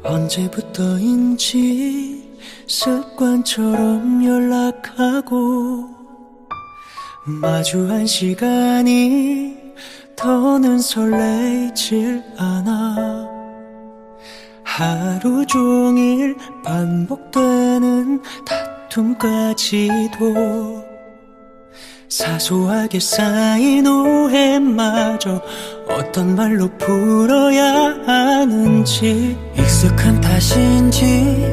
언제부터인지 습관처럼 연락하고 마주한 시간이 더는 설레질 않아. 하루 종일 반복되는 다툼까지도 사소하게 쌓인 오해마저 어떤 말로 풀어야 하는지 익숙한 탓인지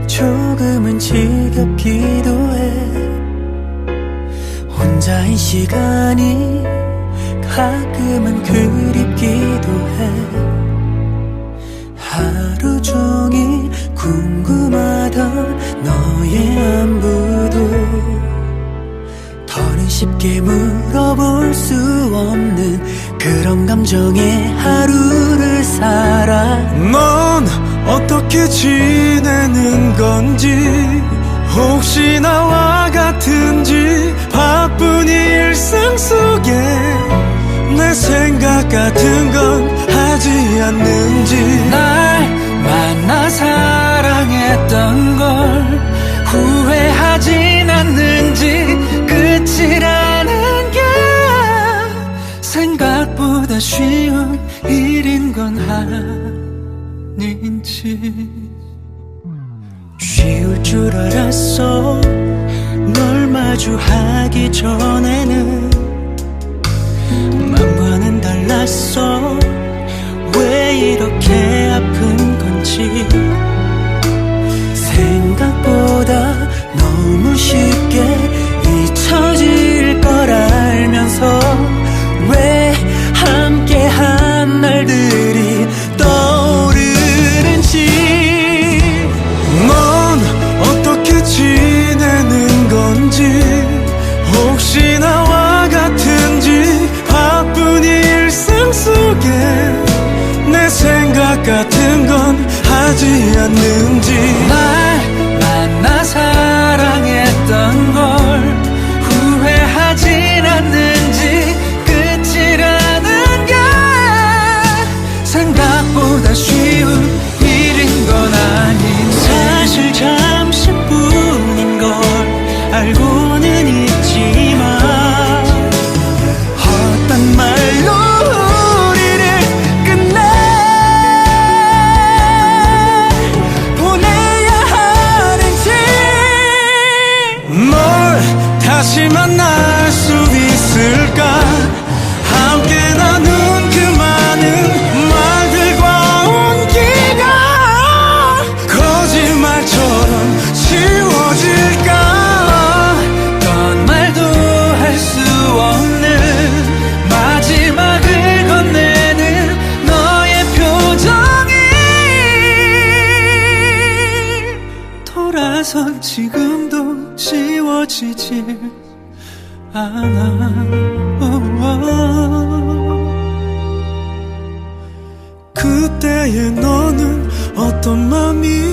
조금은 지겹기도 해. 혼자인 시간이 가끔은 그립기도 해. 하루 종일 궁금하던 너의 안부도 더는 쉽게 물어볼 수 없는 그런 감정의 하루를 살아. 넌 어떻게 지내는 건지, 혹시 나와 같은지, 바쁜 일상 속에 내 생각 같은 건 하지 않는지. 날 만나 사랑했던 걸 후회하진 않는지, 끝이라는 게 생각보다 쉬운 일인 건 아닌지. 쉬울 줄 알았어. 널 마주하기 전에는 맘과는 달랐어. 왜 이렇게 아픈 건지 생각보다 너무 쉽게 잊혀질 걸 알면서 왜 함께한 날들이 떠오르는지. 넌 어떻게 지내는 건지, 혹시 나와 같은지, 바쁜 일상 속에 내 생각 같은 건 하지 않는지. 날 만나 사랑했던 걸 후회하진 않는지, 끝이라는 게 생각보다 쉬운 일인 건 아닌지. 사실 잠시뿐인 걸 알고는 있지만 어떤 말로 우리를 끝내 보내야 하는지. 널 다시 만날 수 있을까? 함께 나눈 그 많은 말들과 온기가 거짓말처럼 지워질까? 어떤 말도 할 수 없는 마지막을 건네는 너의 표정이 돌아선 지금도 지워지질 않아. 그때의 너는 어떤 맘이었을까?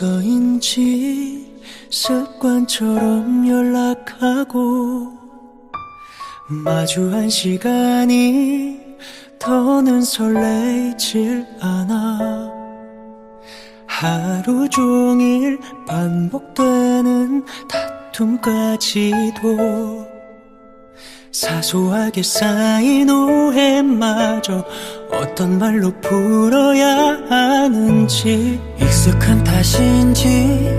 언제부터인지 습관처럼 연락하고 마주한 시간이 더는 설레질 않아. 하루 종일 반복되는 다툼까지도 사소하게 쌓인 오해마저 어떤 말로 풀어야 하는지 익숙한 탓인지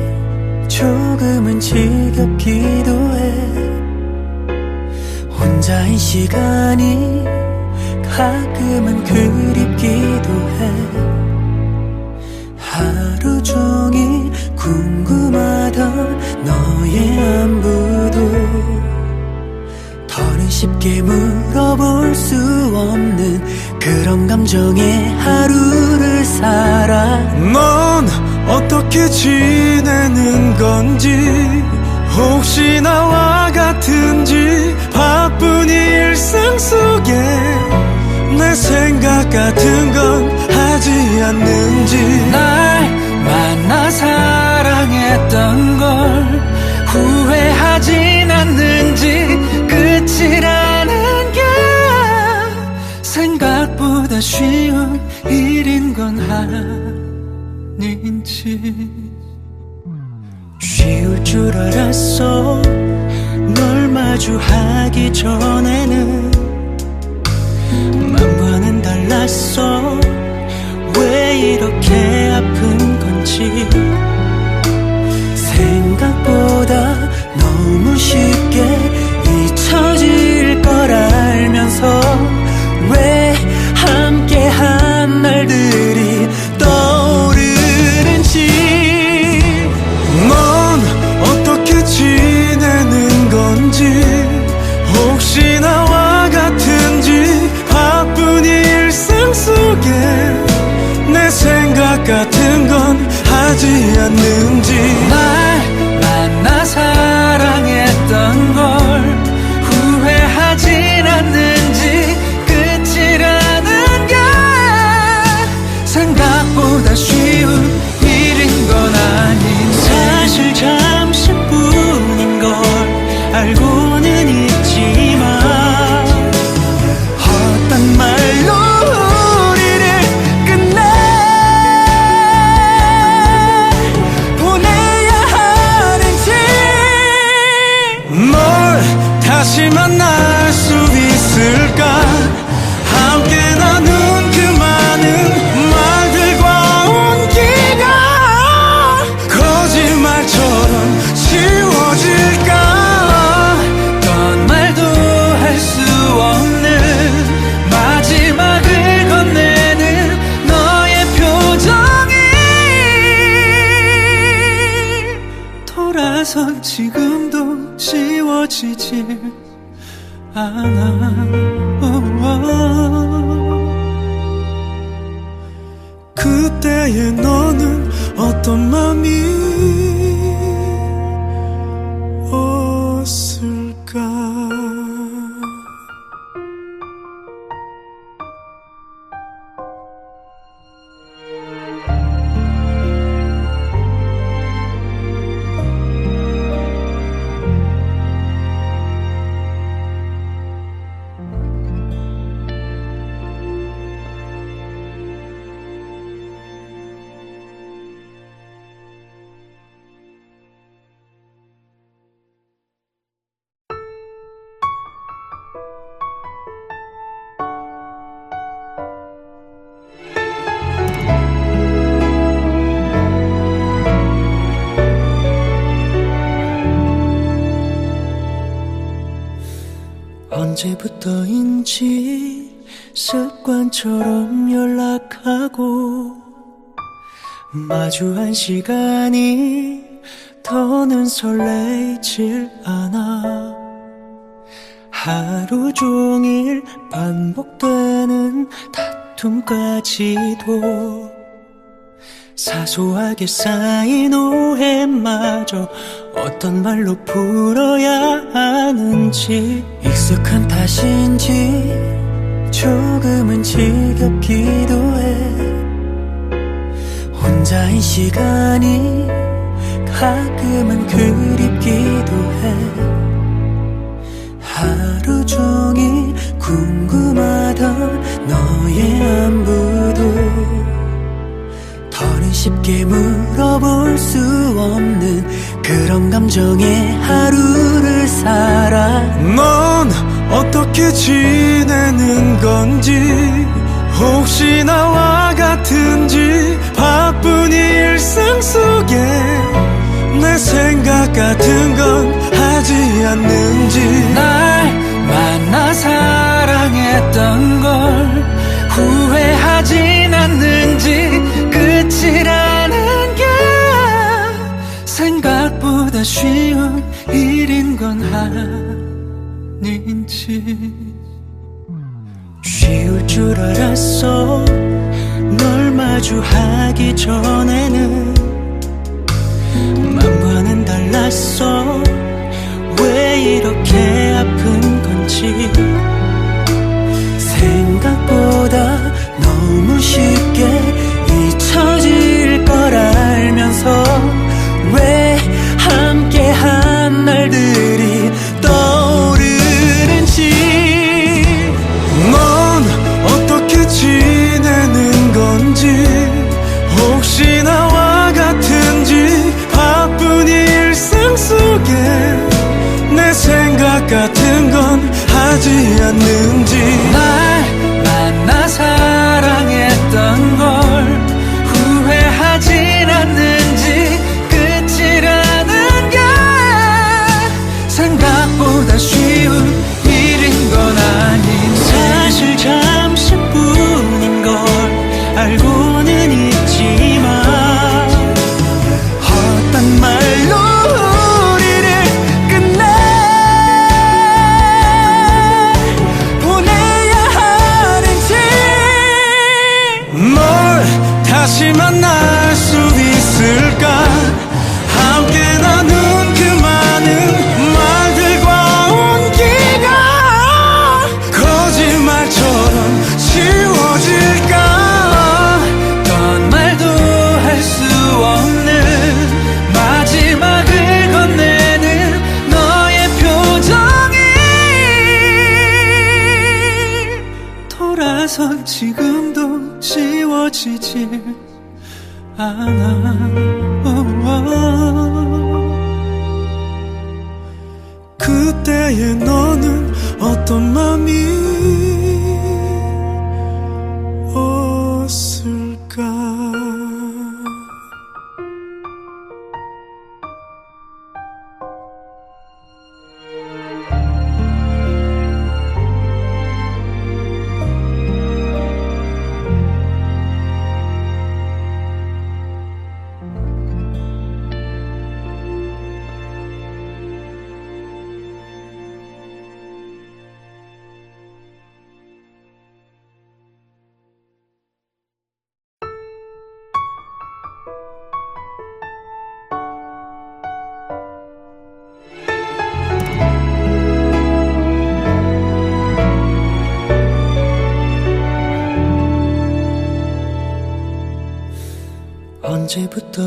조금은 지겹기도 해. 혼자 혼자인 시간이 가끔은 그립기도 해. 하루 종일 궁금하던 너의 안부도 더는 쉽게 물어볼 수 없는 그런 감정에 하루를 살아. 넌 어떻게 지내는 건지, 혹시 나와 같은지, 바쁜 일상 속에 내 생각 같은 건 하지 않는지. 날 만나 사랑했던 걸 후회하진 않는지, 끝이라는 게 생각보다 쉬운 일인 건 아닌지. 쉬울 줄 알았어. 널 마주하기 전에는 맘과는 달랐어. 왜 이렇게 아픈 건지 생각보다 너무 쉽게 잊혀질 걸 알면서 왜 함께한 날들이 떠오르는지. 넌 어떻게 지내는 건지, 혹시 나와 같은지, 바쁜 일상 속에 내 생각 같은 건 하지 않는지. 날 만나 사랑했던 걸 후회하진 않는지, 끝이라는 게 생각보다 쉬운 일인 건 아닌지. 사실 잠시뿐인 걸 알고는 있지만 어떤 말로 우리를 끝내 보내야 하는지. 널 다시 만날 수 있을까? 함께 나눈 그 많은 말들과 온기가 거짓말처럼 지워질까? 어떤 말도 할 수 없는 마지막을 건네는 너의 표정이 돌아선 지금도 지워지질 않아. 그때의 너는 어떤 맘이었을까? 언제부터인지 습관처럼 연락하고 마주한 시간이 더는 설레질 않아. 하루 종일 반복되는 다툼까지도 사소하게 쌓인 오해마저 어떤 말로 풀어야 하는지. 익숙한 탓인지 조금은 지겹기도 해. 혼자인 시간이 가끔은 그립기도 해. 하루 종일 궁금하던 너의 안부도 더는 쉽게 물어볼 수 없는 그런 감정에 하루를 살아. 넌 어떻게 지내는 건지, 혹시 나와 같은지, 바쁜 일상 속에 내 생각 같은 건 하지 않는지. 날 만나 쉬울 줄 알았어. 널 마주하기 전에는 맘과는 달랐어. 왜 이렇게 아픈 건지 생각보다 너무 쉽게 잊혀질 걸 알면서 왜 함께한 날들이 떠오르는지. 넌 어떻게 지내는 건지, 혹시 나와 같은지, 바쁜 일상 속에 내 생각 같은 건 하지 않는지. 날 만나 사랑했던 걸 후회하진 않는지. 끝이라는 게 생각보다 쉬운 일인 건 아닌지. 사실 잠시뿐인 걸 알고는 있지만 어떤 말로 우리를 끝내 보내야 하는지. 널 다시 만날 수 있을까? 함께 나눈 그 많은 말들과 온기가 거짓말처럼 지워질까? 어떤 말도 할 수 없는 마지막을 건네는 너의 표정이 돌아선 지금도 지워지질 않아. 그때의 너는 어떤 맘이었을까?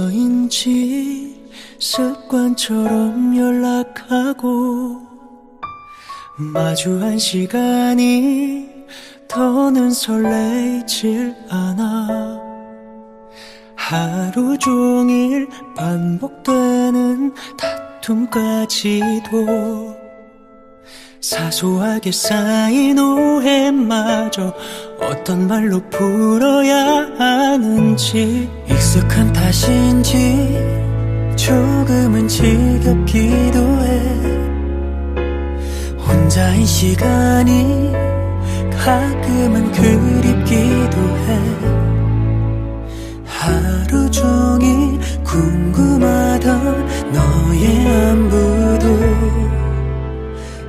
언제부터인지 습관처럼 연락하고 마주한 시간이 더는 설레질 않아. 하루 종일 반복되는 다툼까지도 사소하게 쌓인 오해마저 어떤 말로 풀어야 하는지. 익숙한 탓인지 조금은 지겹기도 해. 혼자인 시간이 가끔은 그립기도 해. 하루 종일 궁금하던 너의 안부도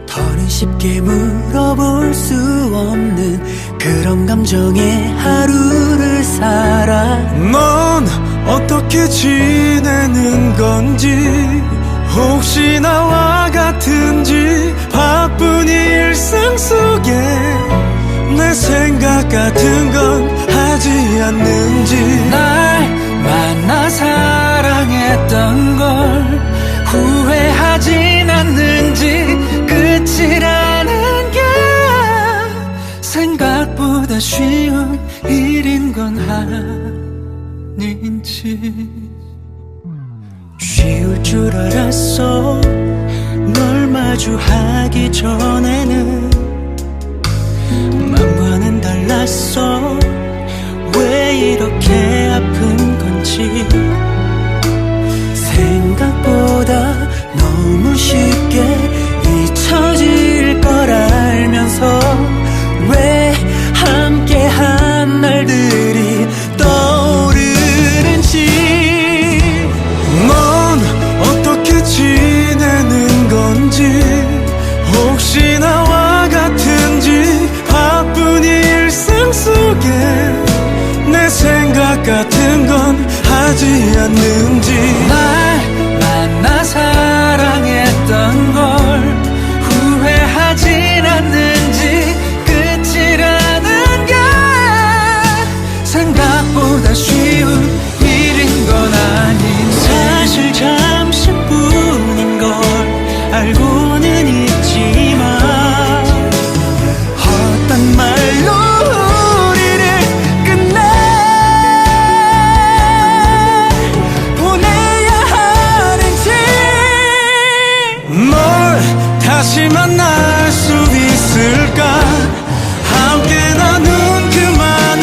더는 쉽게 물어볼 수 없는 그런 감정에 하루를 살아. 넌 어떻게 지내는 건지, 혹시 나와 같은지, 바쁜 일상 속에 내 생각 같은 건 하지 않는지. 날 만나 사랑했던 걸 후회하진 않는지. 끝이라는 게 생각보다 쉬운 일인 건 아닌지. 쉬울 줄 알았어. 널 마주하기 전에는 맘과는 달랐어. 왜 이렇게 아픈 건지 생각보다 너무 쉽게 잊혀질 걸 알면서 왜 함께한 날들이 떠오르는지. 넌 어떻게 지내는 건지, 혹시 나와 하지 않는지 날 만나 사랑했던 걸 후회하진 않는지 끝이라는 게 생각보다 쉬운 일인 건 아닌 사실 잠시뿐인 걸 알고는 있지만 어떤 말로 우리를 끝내 보내야 하는지 널 다시 만날 수 있을까 함께 나눈 그 많은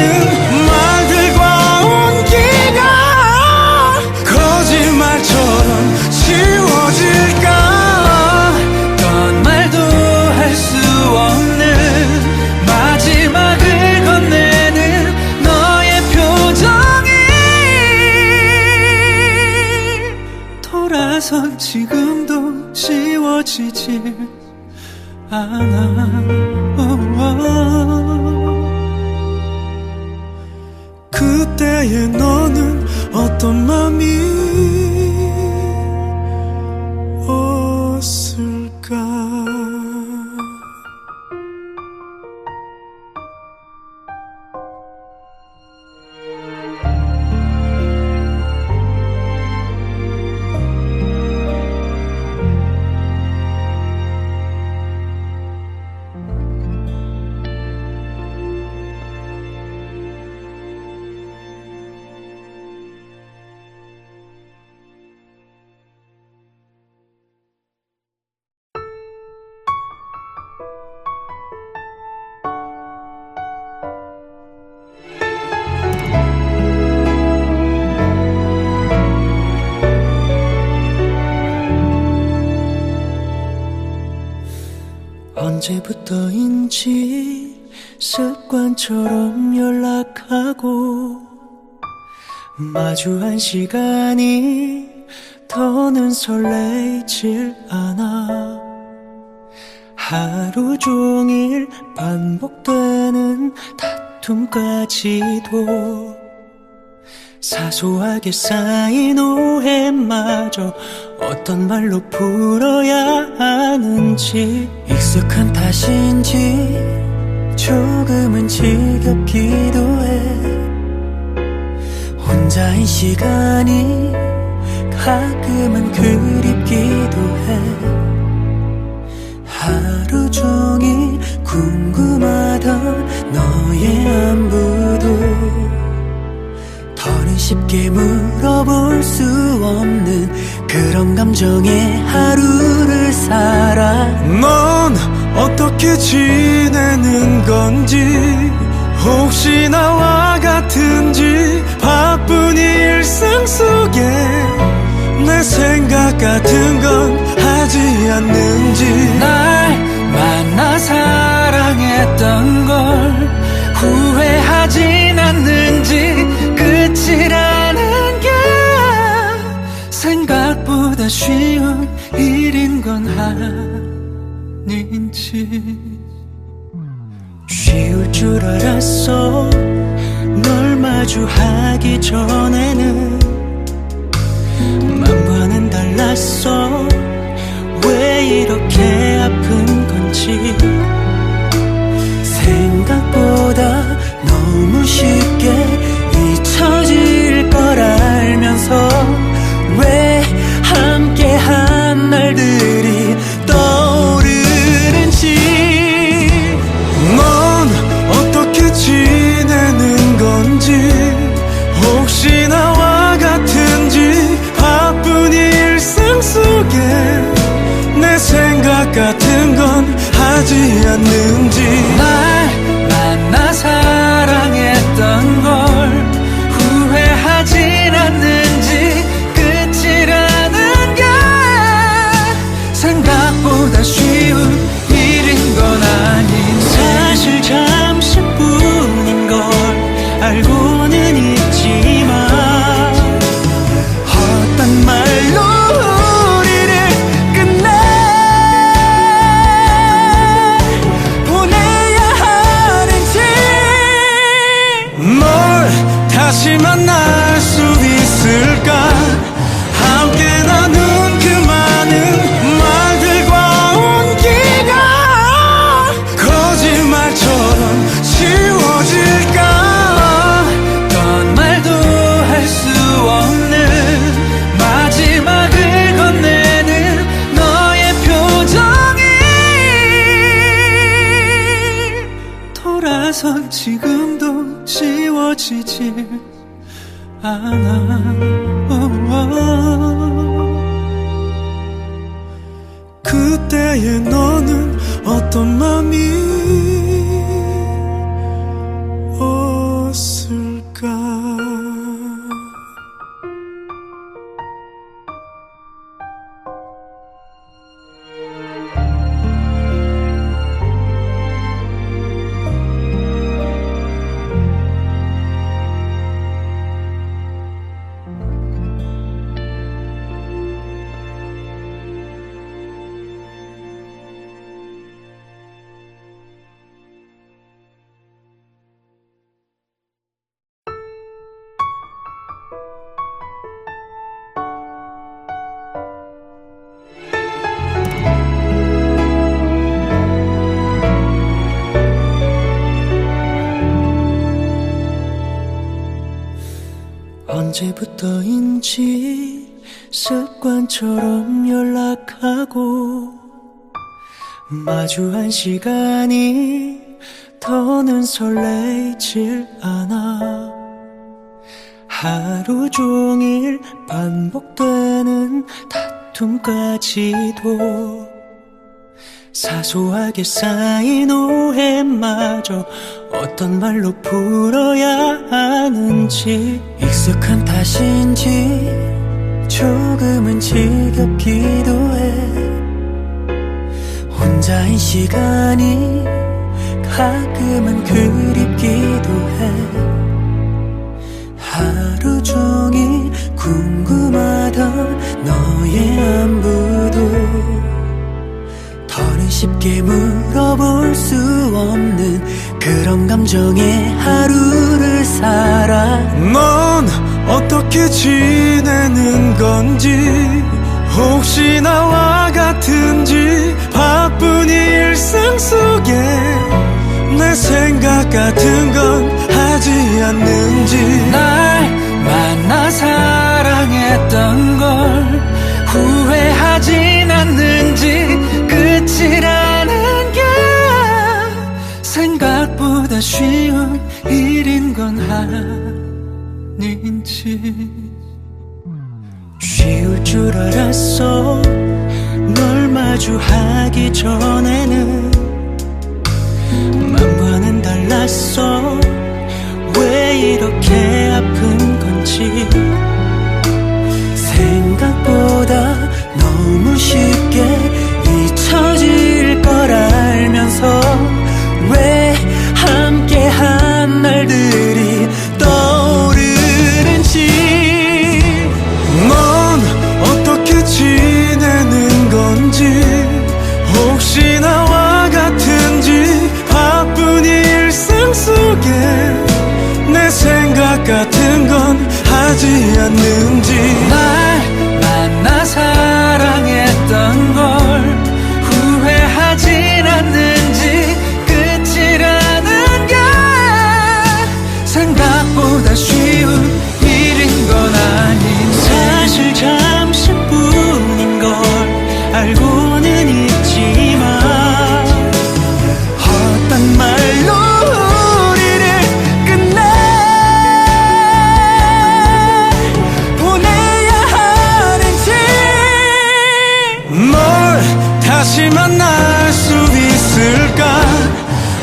말들과 온기가 거짓말처럼 지워질까 어떤 말도 할 수 없는 마지막을 건네는 너의 표정이 돌아선 지금도 지워지질 않아. 그때의 너는 어떤 맘이었을까 언제부터인지 습관처럼 연락하고 마주한 시간이 더는 설레질 않아. 하루 종일 반복되는 다툼까지도 사소하게 쌓인 오해마저 어떤 말로 풀어야 하는지 익숙한 탓인지 조금은 지겹기도 해. 혼자인 시간이 가끔은 그립기도 해. 하루 종일 궁금하던 너의 안부도 더는 쉽게 물어볼 수 없는 그런 감정의 하루를 살아. 넌 어떻게 지내는 건지 혹시 나와 같은지 바쁜 일상 속에 내 생각 같은 건 하지 않는지 날 만나 사랑했던 걸 후회하진 않는지 끝이라는 게 생각보다 쉬운 일인 건 아닌지 쉬울 줄 알았어. 널 마주하기 전에는 맘과는 달랐어. 왜 이렇게 아픈 건지 생각보다 너무 쉽게 잊혀질 걸 알면서 왜 함께한 날들이 떠오르는지 넌 어떻게 지내는 건지 혹시 나와 같은지 바쁜 일상 속에 내 생각 같은 건 하지 않는지 날 만나 사랑했던 걸 후회하진 않는지 끝이라는 게 생각보다 쉬운 일인 건 아닌 사실 잠시뿐인 걸 알고는 있지만 어떤 말로 우리를 끝내 보내야 돌아선 지금도 지워지지 않아. 그때의 너는 어떤 맘이 었을까. 언제부터인지 습관처럼 연락하고 마주한 시간이 더는 설레질 않아. 하루 종일 반복되는 다툼까지도 사소하게 쌓인 오해마저 어떤 말로 풀어야 하는지 익숙한 탓인지 조금은 지겹기도 해. 혼자인 시간이 가끔은 그립기도 해. 하루 종일 궁금하던 너의 안부도 더는 쉽게 물어볼 수 없는 그런 감정의 하루를 살아. 넌 어떻게 지내는 건지, 혹시 나와 같은지, 바쁜 일상 속에 내 생각 같은 건 하지 않는지. 날 만나 사랑했던 걸 후회하진 않는지, 끝이라는 게 생각보다 쉬운 일인 건 아닌지. 쉬울 줄 알았어. 널 마주하기 전에는 맘과는 달랐어. 왜 이렇게 아픈 건지 생각보다 너무 쉽게 잊혀질 걸 알면서 왜 함께한 날들이 떠오르는지. 넌 어떻게 지내는 건지, 혹시 나와 같은지, 바쁜 일상 속에 내 생각 같은 건 하지 않는지. 날 만나 사랑했던 걸 후회하진 않는지, 끝이라는 게 생각보다 쉬운 일인 건 아닌, 사실 잠시뿐인 걸 알고는 있지만 어떤 말로 우리를 끝내 보내야 하는지. 널 다시 만날 수 있을까.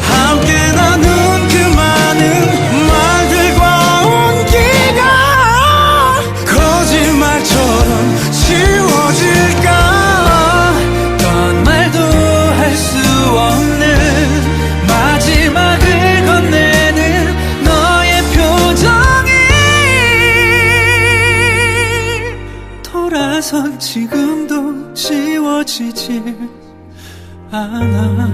함께 나눈 그 많은 말들과 온기가 거짓말처럼 지워질까. 어떤 말도 할 수 없는 마지막을 건네는 너의 표정이 돌아선 지금도 지워지지 않아.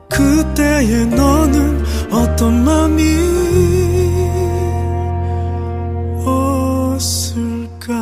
그때의 너는 어떤 맘이 었을까.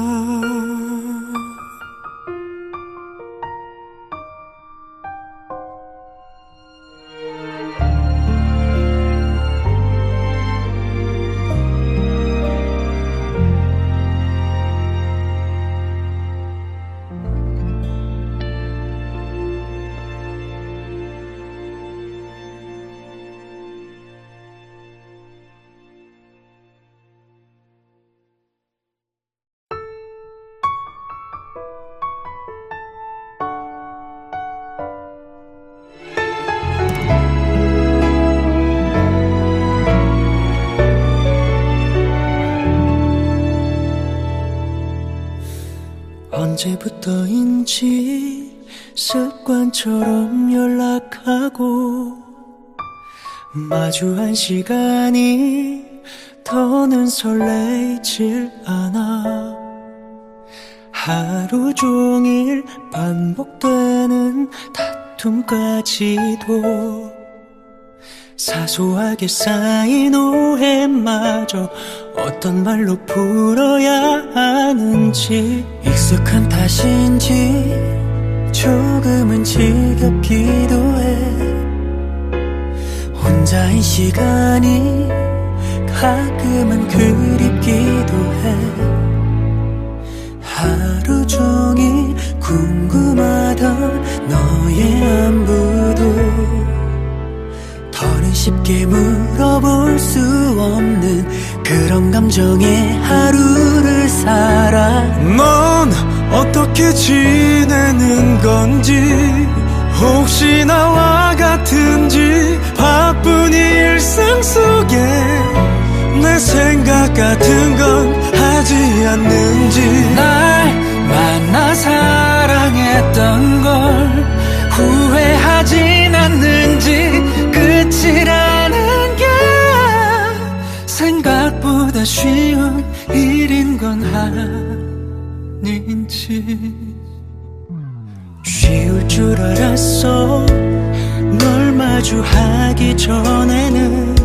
언제부터인지 습관처럼 연락하고 마주한 시간이 더는 설레이질 않아. 하루 종일 반복되는 다툼까지도 사소하게 쌓인 오해마저 어떤 말로 풀어야 하는지 익숙한 탓인지 조금은 지겹기도 해. 혼자인 시간이 가끔은 그립기도 해. 하루 종일 궁금하던 너의 안부도 더는 쉽게 물어볼 수 없는 그런 감정에 하루를 살아. 넌 어떻게 지내는 건지, 혹시 나와 같은지, 바쁜 일상 속에 내 생각 같은 건 하지 않는지. 날 만나 사랑했던 걸 후회하진 않는지, 끝이라는 게 생각보다 쉬운 일인 건 아닌지. 쉬울 줄 알았어. 널 마주하기 전에는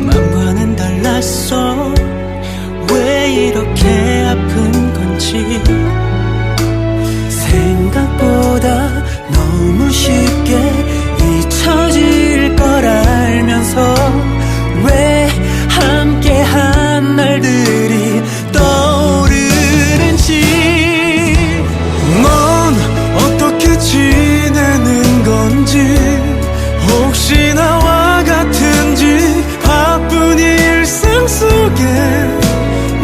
맘과는 달랐어. 왜 이렇게 아픈 건지 생각보다 너무 쉽게 잊혀질 걸 알면서 왜 함께한 날들이 떠오르는지. 넌 어떻게 지내는 건지, 혹시 나와 같은지, 바쁜 일상 속에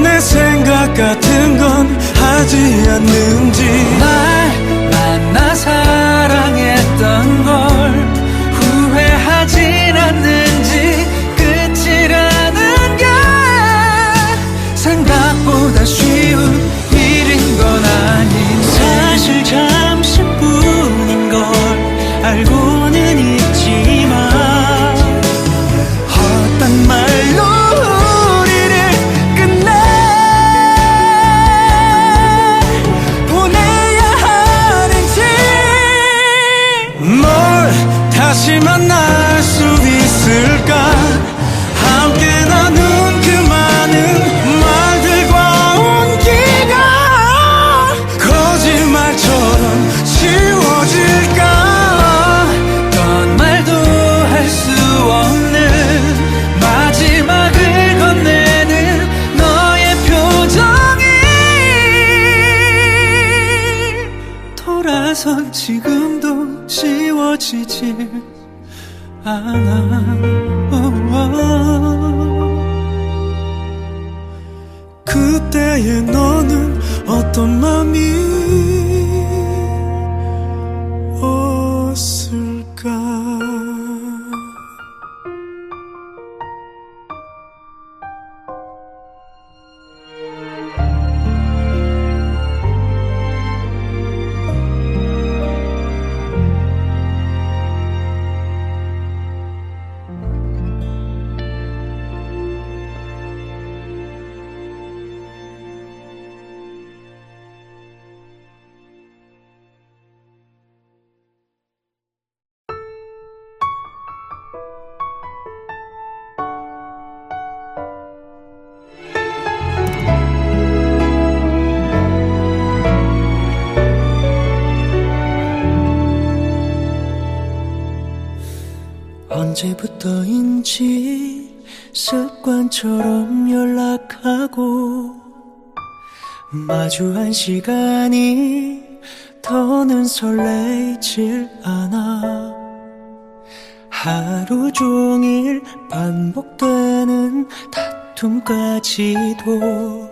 내 생각 같은 건 하지 않는지. 날 만나 사랑했던 걸 후회하진 않는지, 끝이라는 게 생각보다 쉬운 일인 건 아닌지. 사실 잠시뿐인 걸 알고는 있지만 어떤 말로 우리를 끝내 보내야 하는지. 널 다시 만날 수 있을까? 함께 나눈 그 많은 말들과 온기가 거짓말처럼 지워질까? 어떤 말도 할 수 없는 마지막을 건네는 너의 표정이 돌아선 지금도 지워지질 않아. 그때의 너는 어떤 맘이었을까? 언제부터인지 습관처럼 연락하고 마주한 시간이 더는 설레이질 않아. 하루 종일 반복되는 다툼까지도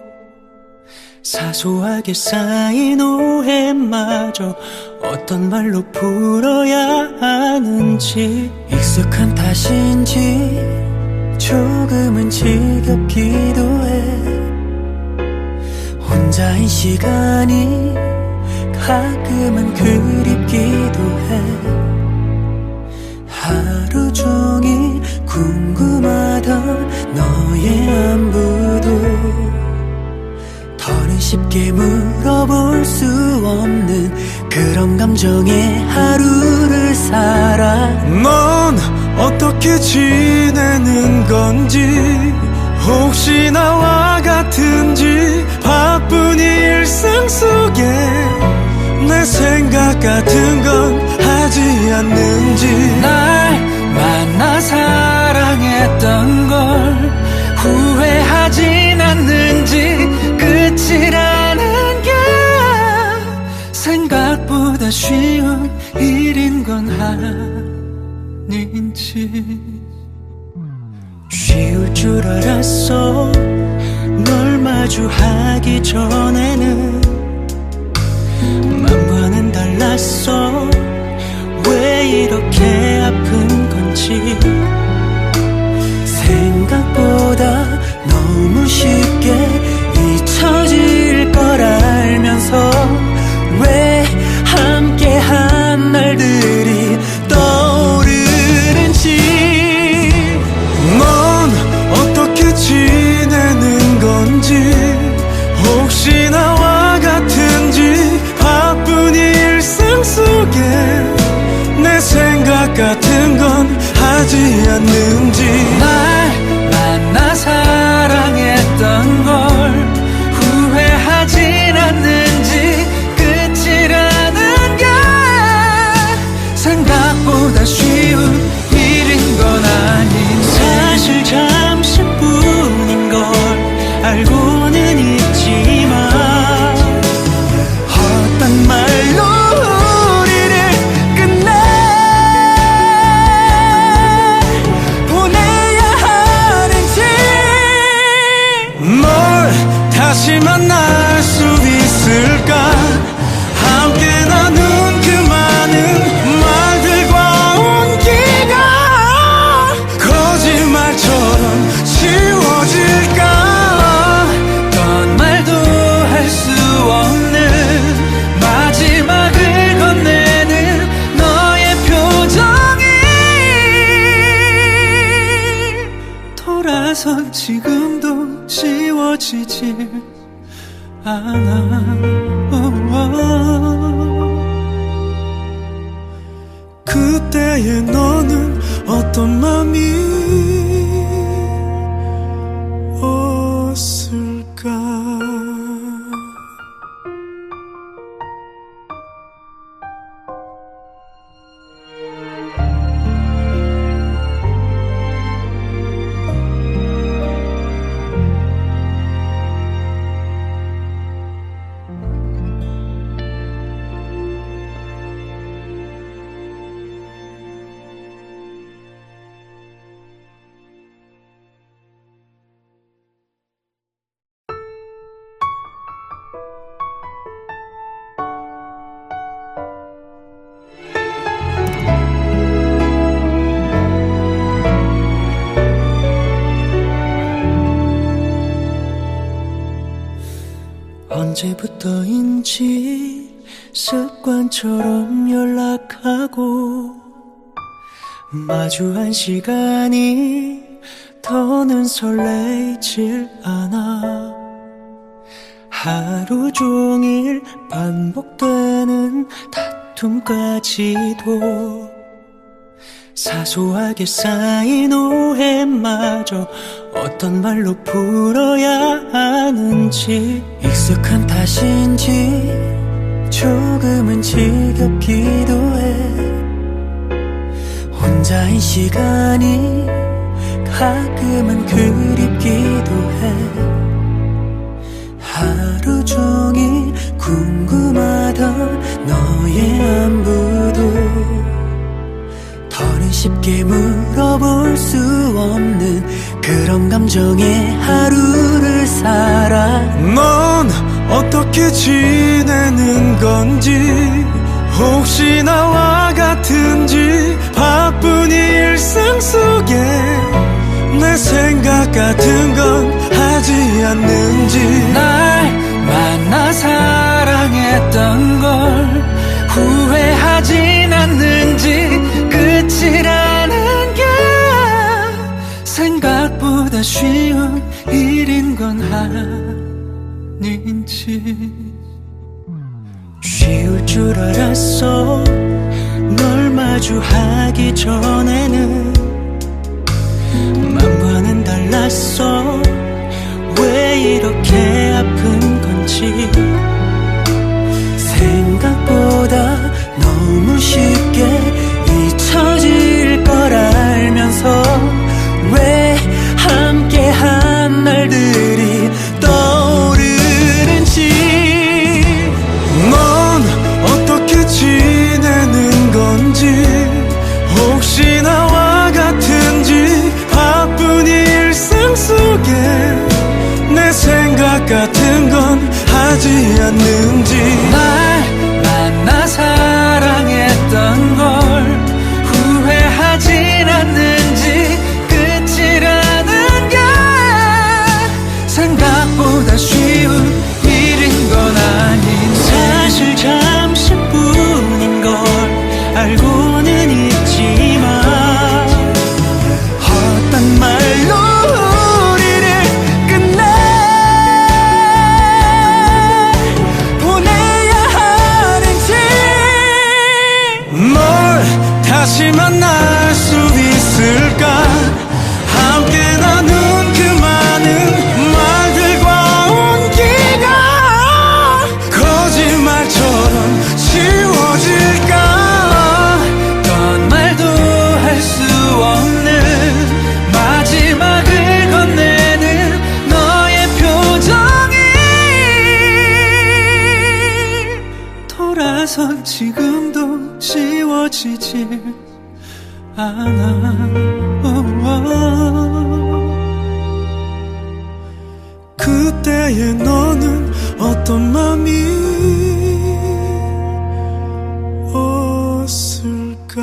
사소하게 쌓인 오해마저 어떤 말로 풀어야 하는지 익숙한 탓인지 조금은 지겹기도 해. 혼자인 시간이 가끔은 그립기도 해. 하루 종일 궁금하던 너의 안부도 더는 쉽게 물어볼 수 없는 그런 감정에 하루를 살아. 넌 어떻게 지내는 건지, 혹시 나와 같은지, 바쁜 일상 속에 내 생각 같은 건 하지 않는지. 날 만나 사랑했던 걸 후회하진 않는지, 끝이라는 게 생각보다 쉬운 일인 건 아닌지. 쉬울 줄 알았어. 널 마주하기 전에는 맘과는 달랐어. 왜 이렇게 아픈 건지 생각보다 너무 쉽게 잊혀질 걸 알면서 왜 함께한 날들이 떠오르는지. 넌 어떻게 지내는 건지, 혹시 나와 같은지, 바쁜 일상 속에 내 생각 같은 건 하지 않는지. 날 만나 사랑했던 걸 후회하진 않는지, 끝이라는 게 생각보다 쉬운 일인 건 아닌지. 사실 잠시뿐인 걸 알고는 있지만 어떤 말로 우리를 끝내 보내야 하는지. 널 다시 만날 수 있을까? 함께 나눈 그 많은 말들과 온기가 거짓말처럼 지워질까? 어떤 말도 할 수 없는 마지막을 건네는 너의 표정이 돌아선 지금도 지워지질 않아. 그때의 너는 어떤 맘이었을까? 언제부터인지 습관처럼 연락하고 마주한 시간이 더는 설레질 않아. 하루 종일 반복되는 다툼까지도 사소하게 쌓인 오해마저 어떤 말로 풀어야 하는지. 익숙한 탓인지 조금은 지겹기도 해. 혼자인 시간이 가끔은 그립기도 해. 하루 종일 궁금하던 너의 안부도 더는 쉽게 물어볼 수 없는 그런 감정에 하루를 살아. 넌 어떻게 지내는 건지, 혹시 나와 같은지, 바쁜 일상 속에 내 생각 같은 건 하지 않는지. 날 만나 사랑했던 걸 후회하진 않는지 끝이라는 게 생각보다 쉬운 일인 건 아닌지 쉬울 줄 알았어 널 마주하기 전에는 맘과는 달랐어 왜 이렇게 아픈 건지 생각보다 너무 쉽게 잊혀질 걸 알면서 왜 함께한 날들이 떠오르는지 넌 어떻게 지내는 건지 혹시 나와 같은지 바쁜 일상 속에 내 생각 같은 건 하지 않는지 날 만나 사랑했던 걸 후회하진 않는지 끝이라는 게 생각보다 쉬운 일인 건 아닌 사실 잠시뿐인 걸 알고는 있지만 어떤 말로 우리를 끝내 보내야 하는지 널 다시 만날 수 있을까 함께 나눈 그 많은 말들과 온기가 거짓말처럼 지워질까 어떤 말도 할 수 없는 마지막을 건네는 너의 표정이 돌아선 지금도 지워지질 않아 그때의 너는 어떤 맘이었을까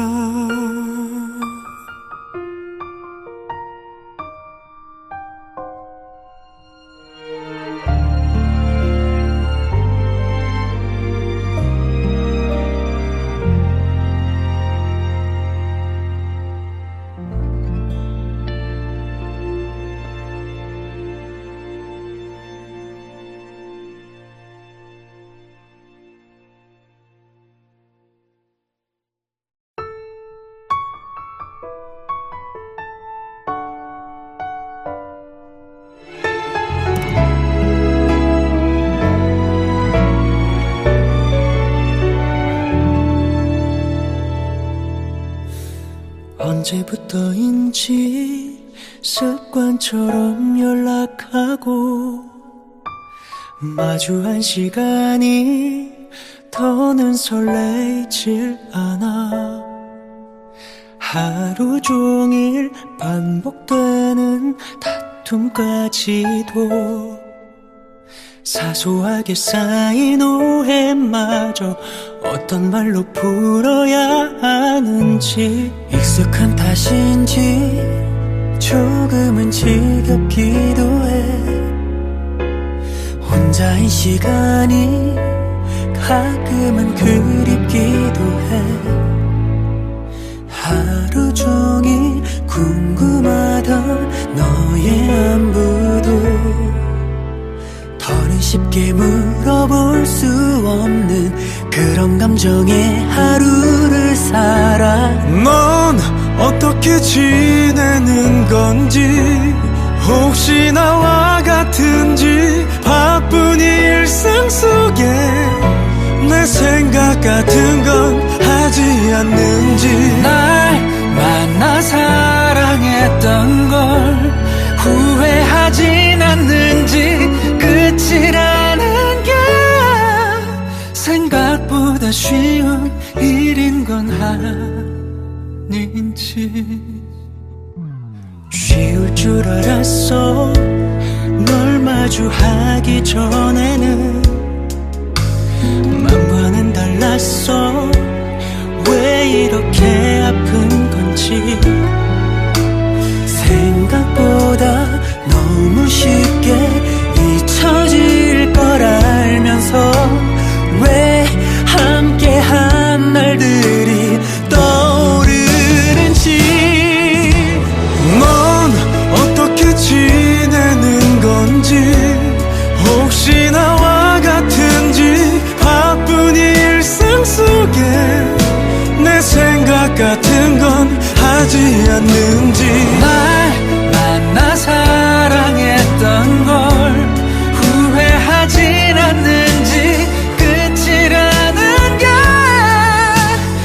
언제부터인지 습관처럼 연락하고 마주한 시간이 더는 설레질 않아 하루 종일 반복되는 다툼까지도 사소하게 쌓인 오해마저 어떤 말로 풀어야 하는지 익숙한 탓인지 조금은 지겹기도 해 혼자인 시간이 가끔은 그립기도 해 하루 종일 궁금하던 너의 안부도 더는 쉽게 물어볼 수 없는 그런 감정에 하루를 살아 넌 어떻게 지내는 건지 혹시 나와 같은지 바쁜 일상 속에 내 생각 같은 건 하지 않는지 날 만나 사랑했던 걸 후회하진 않는지 끝이라는 게 생각보다 쉬운 일인 건 아닌지 쉬울 줄 알았어 널 마주하기 전에는 맘과는 달랐어 왜 이렇게 아픈 건지 생각보다 너무 쉽게 잊혀질 걸 알면서 왜 하지 않는지 날 만나 사랑했던 걸 후회하진 않는지 끝이라는 게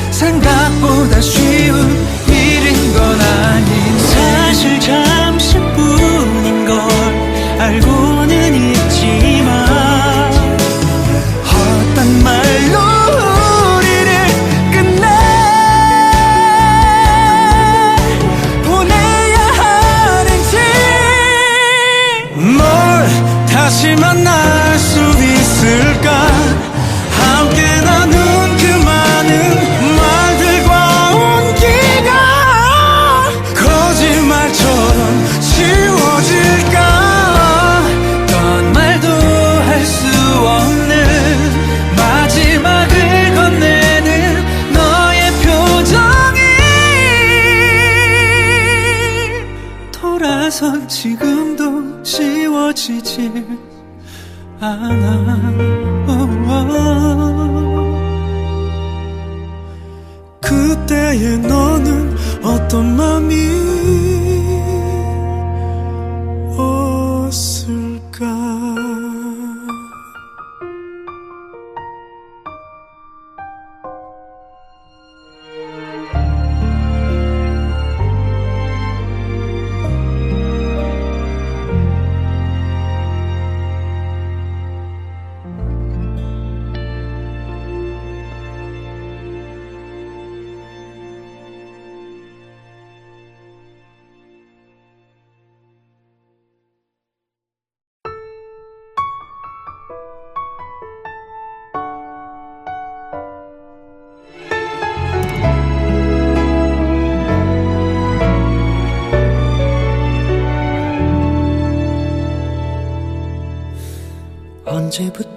생각보다 쉬운 일인 건 아닌 사실 잠시뿐인 걸 알고는 있지만 어떤 말로 우리를 끝내 보내야 하는지 널 다시 만날 수 있을까 함께 나눈 그 많은 말들과 온기가 거짓말처럼 지워질까 어떤 말도 할 수 없는 마지막을 건네는 너의 표정이 돌아선 지금도 지워지지 않아. 그때의 너는 어떤 맘이 었을까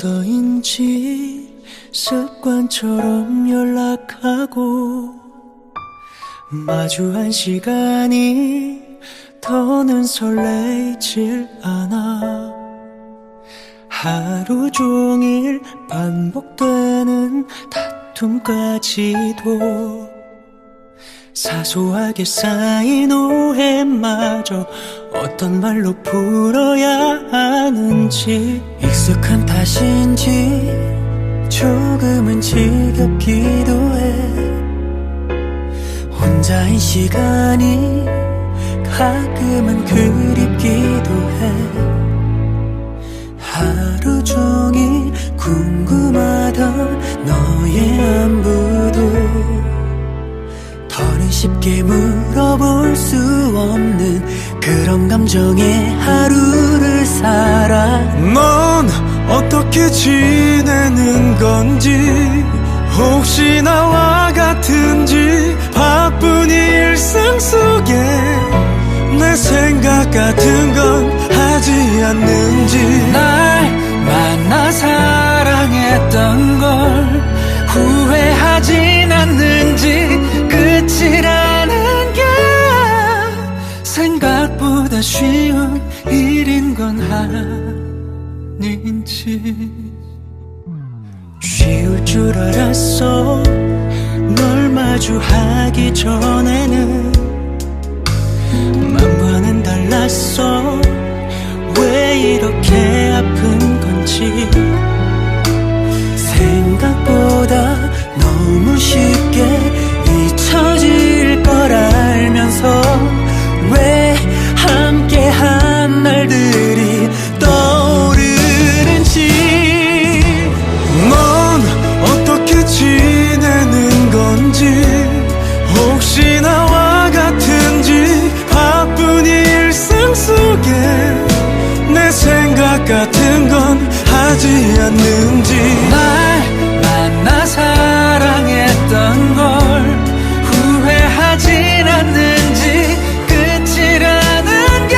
언제부터인지 습관처럼 연락하고 마주한 시간이 더는 설레질 않아. 하루 종일 반복되는 다툼까지도 사소하게 쌓인 오해마저 어떤 말로 풀어야 하는지 익숙한 탓인지 조금은 지겹기도 해. 혼자인 시간이 가끔은 그립기도 해. 하루 종일 궁금하던 너의 안부도 더는 쉽게 물어볼 수 없는 그런 감정에 하루를 살아. 넌 어떻게 지내는 건지 혹시 나와 같은지 바쁜 일상 속에 내 생각 같은 건 하지 않는지 날 만나 사랑했던 걸 후회하진 않는지 끝이라는 게 생각보다 쉬운 일인 건 아닌지 쉬울 줄 알았어. 널 마주하기 전에는 맘과는 달랐어. 왜 이렇게 아픈 건지 생각보다 너무 쉽게 잊혀질 걸 알면서 왜 함께한 날들이 떠오르는지 넌 어떻게 지내는 건지 혹시 나와 같은지 바쁜 일상 속에 내 생각 같은 건 하지 않는지 날 만나 사랑했던 걸 후회하진 않는지 끝이라는 게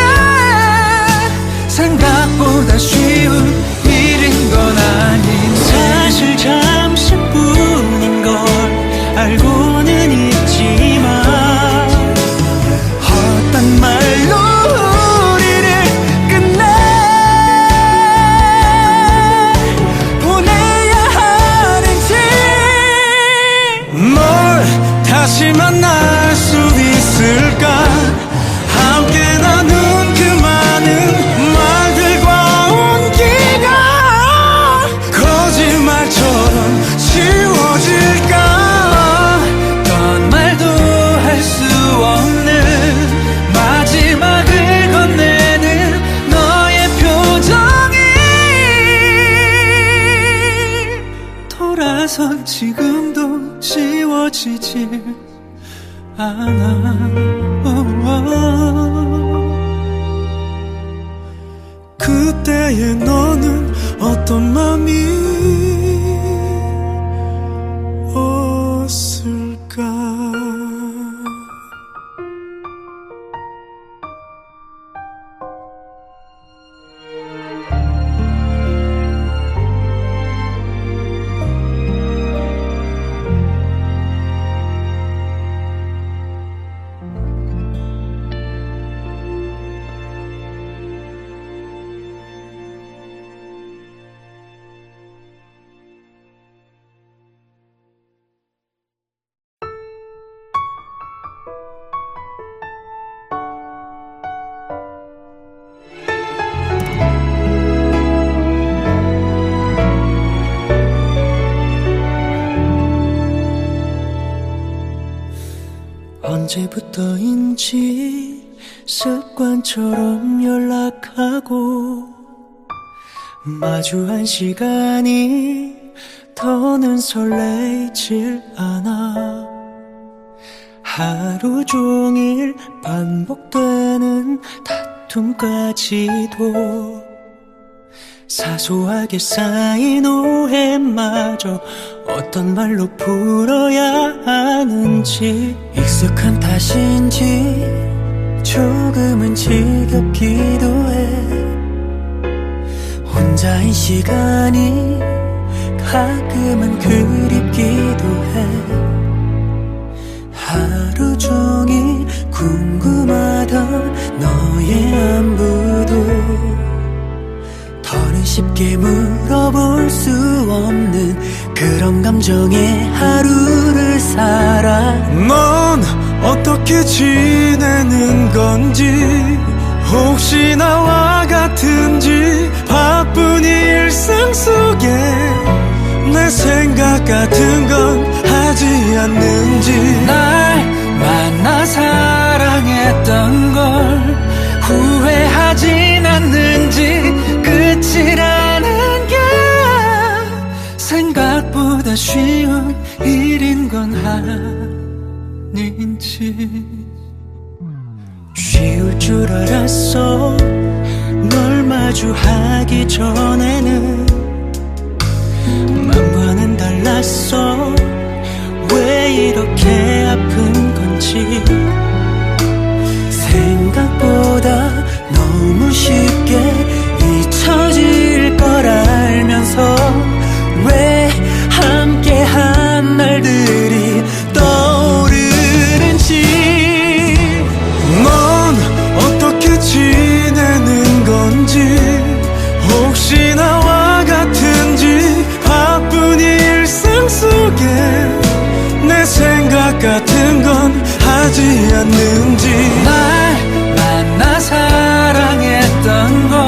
생각보다 쉬운 일인 건 아닌 사실 잠시뿐인 걸 알고는 있지만 어떤 말로 우리를 끝내 보내야 하는지 널 다시 만날 수 있어 있을까 함께 나눈 그 많은 말들과 온기가 거짓말처럼 지워질까 어떤 말도 할 수 없는 마지막을 건네는 너의 표정이 돌아선 지금도 지워지질 않아. 그때의 너는 어떤 맘이었을까. 언제부터인지 습관처럼 연락하고 마주한 시간이 더는 설레질 않아. 하루 종일 반복되는 다툼까지도 사소하게 쌓인 오해마저 어떤 말로 풀어야 하는지 익숙한 탓인지 조금은 지겹기도 해. 혼자인 시간이 가끔은 그립기도 해. 하루 종일 궁금하던 너의 안부도 더는 쉽게 물어볼 수 없는 그런 감정에 하루를 살아. 넌 어떻게 지내는 건지 혹시 나와 같은지 바쁜 일상 속에 내 생각 같은 건 하지 않는지 날 만나 사랑했던 걸 후회하진 않는지 끝이라는 게 생각보다 쉬운 일인 건 아닌지 쉬울 줄 알았어. 널 마주하기 전에는 맘과는 달랐어. 왜 이렇게 아픈 건지 생각보다 너무 쉽게 잊혀질 걸 알면서 왜 함께한 날들이 떠오르는지. 넌 어떻게 지내는 건지 혹시 나와 같은지 바쁜 일상 속에 내 생각 같은 건 하지 않는지 날 만나 사랑했던 걸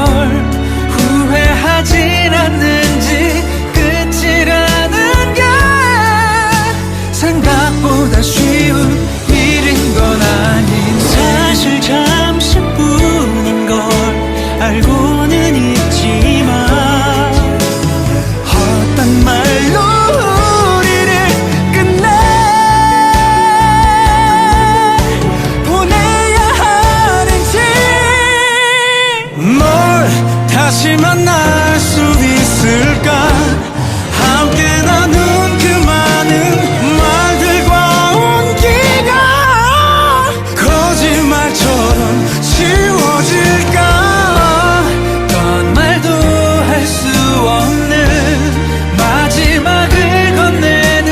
후회하진 않는지 끝이라는 게 생각보다 쉬운 일인 건 아닌 사실 잠시뿐인 걸 알고는 있지만 어떤 말로 우리를 끝내 보내야 하는지. 널 다시 만날 수 있을까 함께 나눈 그 많은 말들과 온기가 거짓말처럼 지워질까. 어떤 말도 할 수 없는 마지막을 건네는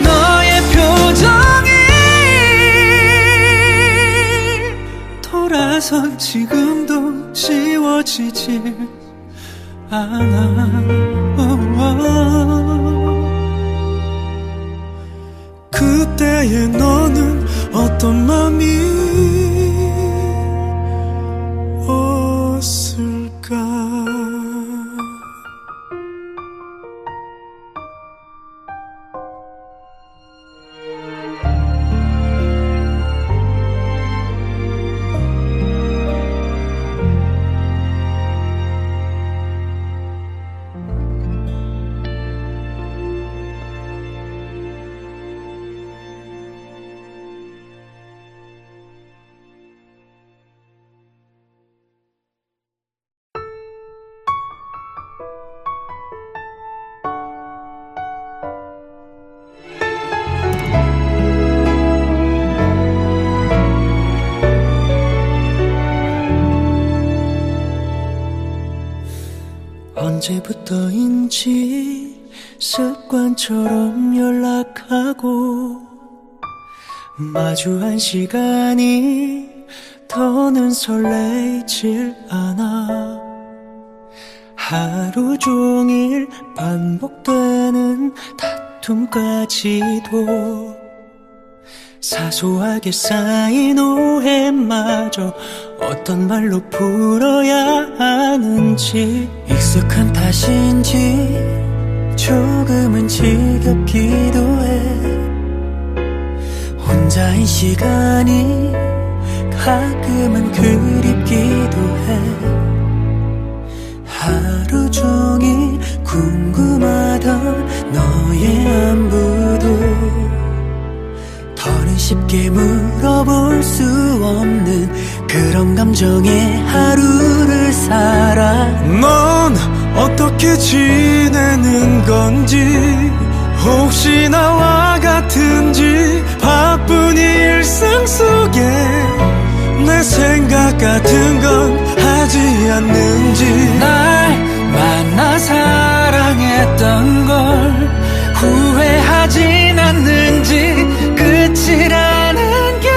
너의 표정이 돌아선 지금도 지워지질 않아. 그때의 너는 어떤 맘이 없을까. 언제부터인지 습관처럼 연락하고 마주한 시간이 더는 설레질 않아. 하루 종일 반복되는 다툼까지도 사소하게 쌓인 오해마저 어떤 말로 풀어야 하는지 익숙한 탓인지 조금은 지겹기도 해. 혼자인 시간이 가끔은 그립기도 해. 하루 종일 궁금하던 너의 안부도 더는 쉽게 물어볼 수 없는 그런 감정에 하루를 살아. 넌 어떻게 지내는 건지, 혹시 나와 같은지, 바쁜 일상 속에 내 생각 같은 건 하지 않는지. 날 만나 사랑했던 걸 후회하진 않는지, 끝이라는 게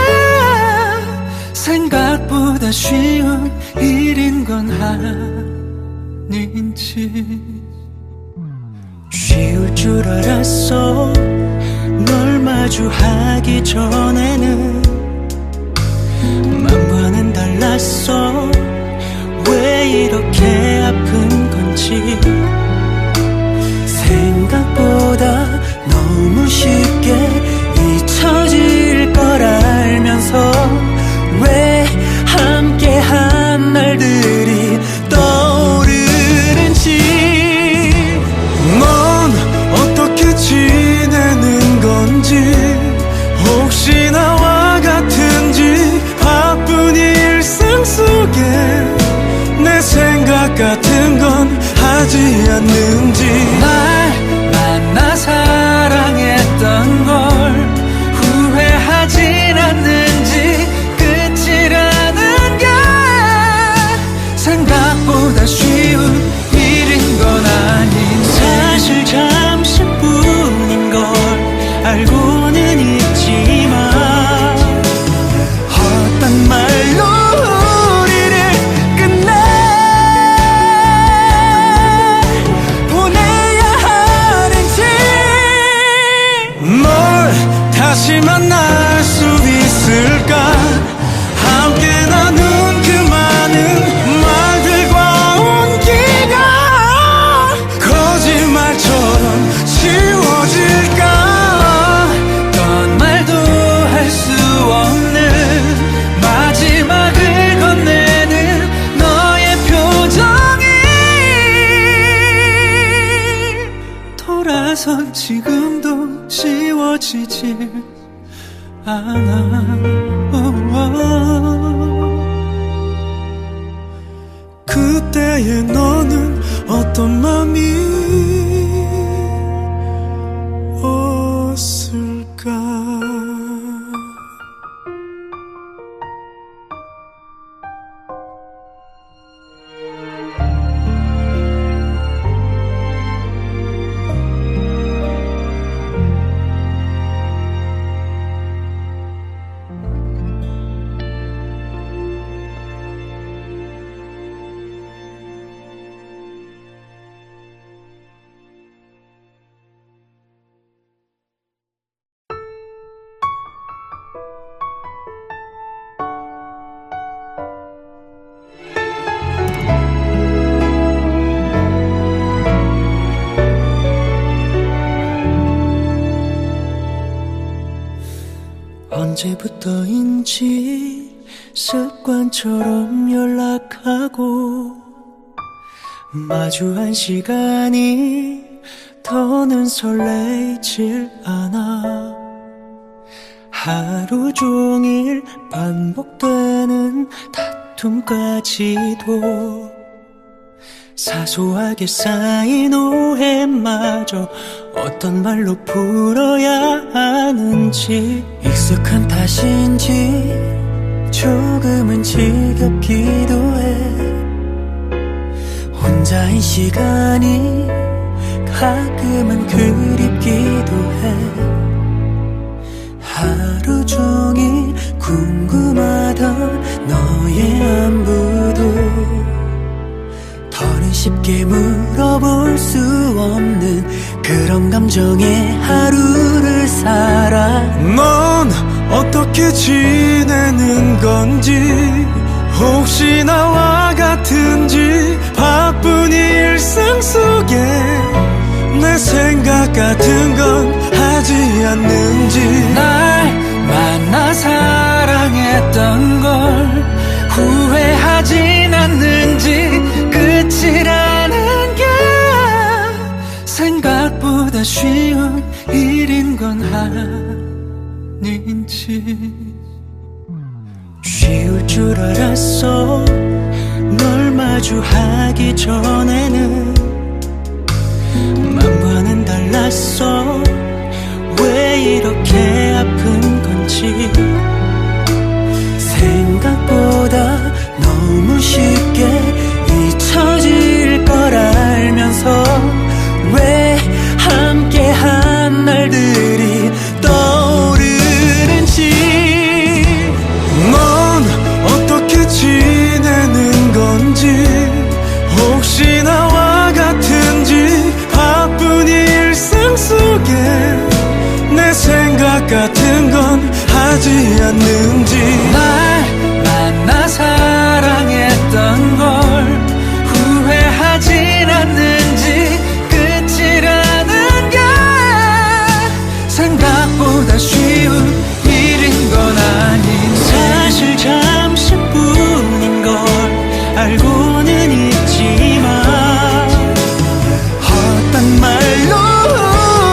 생각보다 쉬운 일인 건 아닌지. 쉬울 줄 알았어. 널 마주하기 전에는 맘과는 달랐어. 왜 이렇게 아픈 건지 생각보다 너무 쉽게 잊혀질 걸 알면서 왜 함께한 날들이 떠오르는지. 넌 어떻게 지내는 건지, 혹시 나와 같은지, 바쁜 일상 속에 내 생각 같은 건 하지 않는지. 날 만나 사랑했던 걸 후회하진 않는지, 끝이라는 게 생각보다 쉬운 일인 건 아닌지. 사실 잠시뿐인 걸 알고는 있지만 어떤 말로 우리를 끝내 보내야 하는지. 널 다시 만날 수 있을까. 함께 나눈 그 많은 말들과 온기가 거짓말처럼 지워질까. 어떤 말도 할 수 없는 마지막을 건네는 너의 표정이 돌아선 지금도 지워지질 않아. 그때의 너는 어떤 맘이 없을까. 언제부터인지 습관처럼 연락하고 마주한 시간이 더는 설레질 않아. 하루 종일 반복되는 다툼까지도 사소하게 쌓인 오해마저 어떤 말로 풀어야 하는지 익숙한 탓인지 조금은 지겹기도 해. 혼자인 시간이 가끔은 그립기도 해. 하루 종일 궁금하던 너의 안부도 더는 쉽게 물어볼 수 없는 그런 감정에 하루를 살아. 넌 어떻게 지내는 건지, 혹시 나와 같은지, 바쁜 일상 속에 내 생각 같은 건 하지 않는지. 날 만나 사랑했던 걸 후회하진 않는지, 끝이라는 게 생각보다 쉬운 일인 건 아닌지. 쉬울 줄 알았어. 널 마주하기 전에는 맘과는 달랐어. 왜 이렇게 아픈 건지 생각보다 너무 쉽게 잊혀질 걸 알면서 왜 함께한 날들이 떠오르는지. 넌 어떻게 지내는 건지, 혹시 나와 같은지, 바쁜 일상 속에 내 생각 같은 건 하지 않는지. 날 만나 사랑했던 걸 후회하진 않는지, 끝이라는 게 생각보다 쉬운 일인 건 아닌지. 사실 잠시뿐인 걸 알고는 있지만 어떤 말로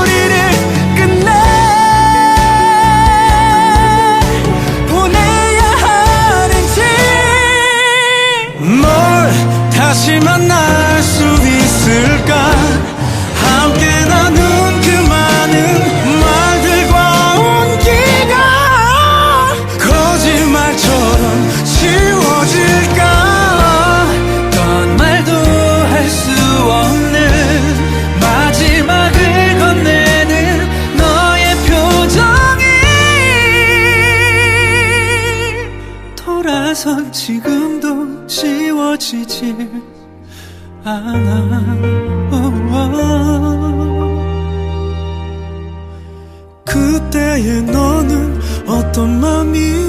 우리를 끝내 보내야 하는지. 널 다시 만날 수 있을까? 함께 나눈 그 많은 말들과 온기가 거짓말처럼 지워질까? 어떤 말도 할 수 없는 마지막을 건네는 너의 표정이 돌아선 지금도 지워지질 않아. 그때의 너는 어떤 맘이